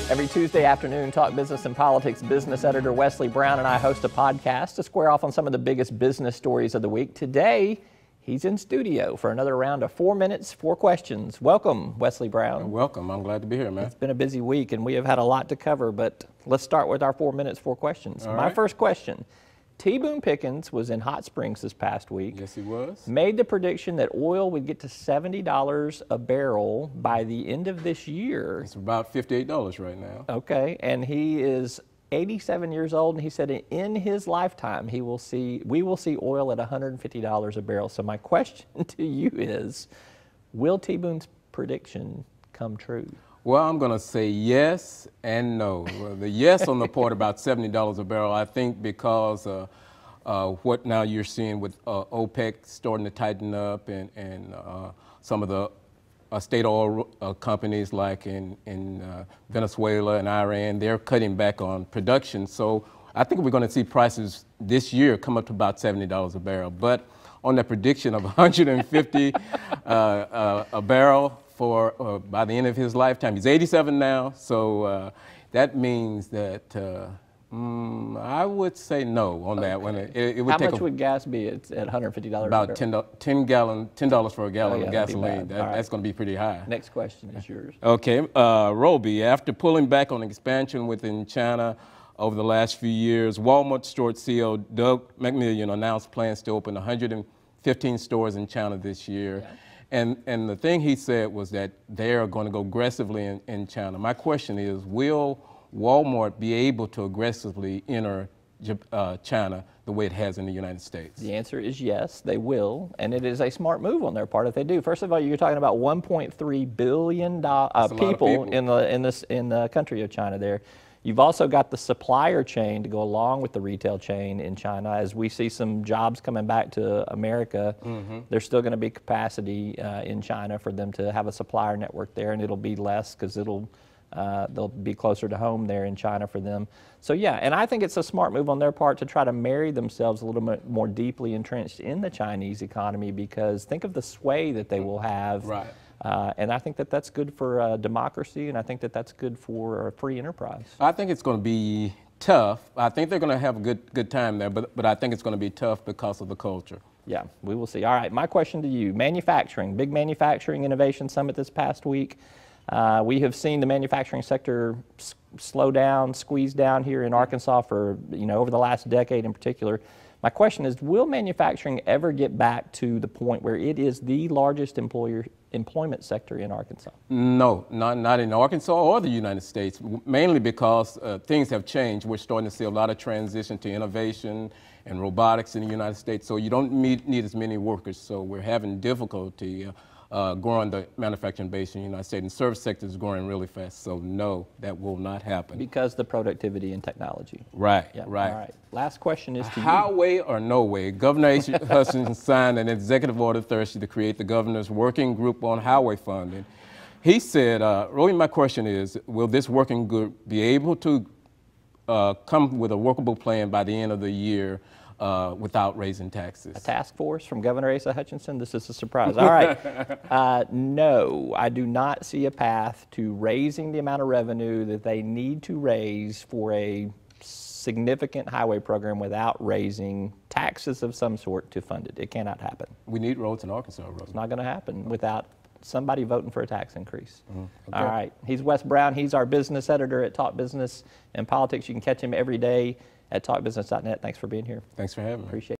Every Tuesday afternoon, Talk Business and Politics business editor Wesley Brown and I host a podcast to square off on some of the biggest business stories of the week. Today, he's in studio for another round of 4 minutes, 4 questions. Welcome, Wesley Brown. Welcome. I'm glad to be here, man. It's been a busy week, and we have had a lot to cover, but let's start with our 4 minutes, 4 questions. All My right. first question. T. Boone Pickens was in Hot Springs this past week. Yes, he was. Made the prediction that oil would get to $70 a barrel by the end of this year. It's about $58 right now. Okay, and he is 87 years old, and he said in his lifetime we will see oil at $150 a barrel. So my question to you is, will T. Boone's prediction come true? Well, I'm going to say yes and no. Well, the yes on the part about $70 a barrel, I think because what now you're seeing with OPEC starting to tighten up and some of the state oil companies like in Venezuela and Iran, they're cutting back on production. So I think we're going to see prices this year come up to about $70 a barrel. But on the prediction of $150 a barrel for by the end of his lifetime, he's 87 now, so that means that I would say no on that one. It would How take much would gas be at $150 about a barrel? $10 for a gallon yeah, of that'd be gasoline. bad. All right. That's going to be pretty high. Next question is yours. Okay, Roby, after pulling back on expansion within China over the last few years, Walmart store CEO Doug McMillon announced plans to open 115 stores in China this year. Yeah. And the thing he said was that they are going to go aggressively in China. My question is, will Walmart be able to aggressively enter China the way it has in the United States? The answer is yes, they will, and it is a smart move on their part if they do. First of all, you're talking about 1.3 billion people in the country of China there. You've also got the supplier chain to go along with the retail chain in China. As we see some jobs coming back to America, there's still going to be capacity in China for them to have a supplier network there, and it'll be less because they'll be closer to home there in China for them. So yeah, and I think it's a smart move on their part to try to marry themselves a little bit more deeply entrenched in the Chinese economy, because think of the sway that they will have. Right. And I think that that's good for democracy, and I think that that's good for free enterprise. I think it's going to be tough. I think they're going to have a good time there, but I think it's going to be tough because of the culture. Yeah, we will see. All right, my question to you, manufacturing, big manufacturing innovation summit this past week. We have seen the manufacturing sector slow down, squeeze down here in Arkansas for, over the last decade in particular. My question is, will manufacturing ever get back to the point where it is the largest employment sector in Arkansas? No, not in Arkansas or the United States, mainly because things have changed. We're starting to see a lot of transition to innovation and robotics in the United States, so you don't need as many workers, so we're having difficulty growing the manufacturing base in the United States, and the service sector is growing really fast, so no, that will not happen. Because the productivity and technology. Right, Yeah. right. All right. Last question is to you. Highway or no way, Governor Asa Hutchinson signed an executive order Thursday to create the governor's working group on highway funding. He said, really my question is, will this working group be able to come with a workable plan by the end of the year without raising taxes? A task force from Governor Asa Hutchinson? This is a surprise. All right. No, I do not see a path to raising the amount of revenue that they need to raise for a significant highway program without raising taxes of some sort to fund it. It cannot happen. We need roads in Arkansas, Road. It's not going to happen without somebody voting for a tax increase. Okay. All right. He's Wes Brown. He's our business editor at Talk Business and Politics. You can catch him every day at talkbusiness.net. Thanks for being here. Thanks for having me. Appreciate it.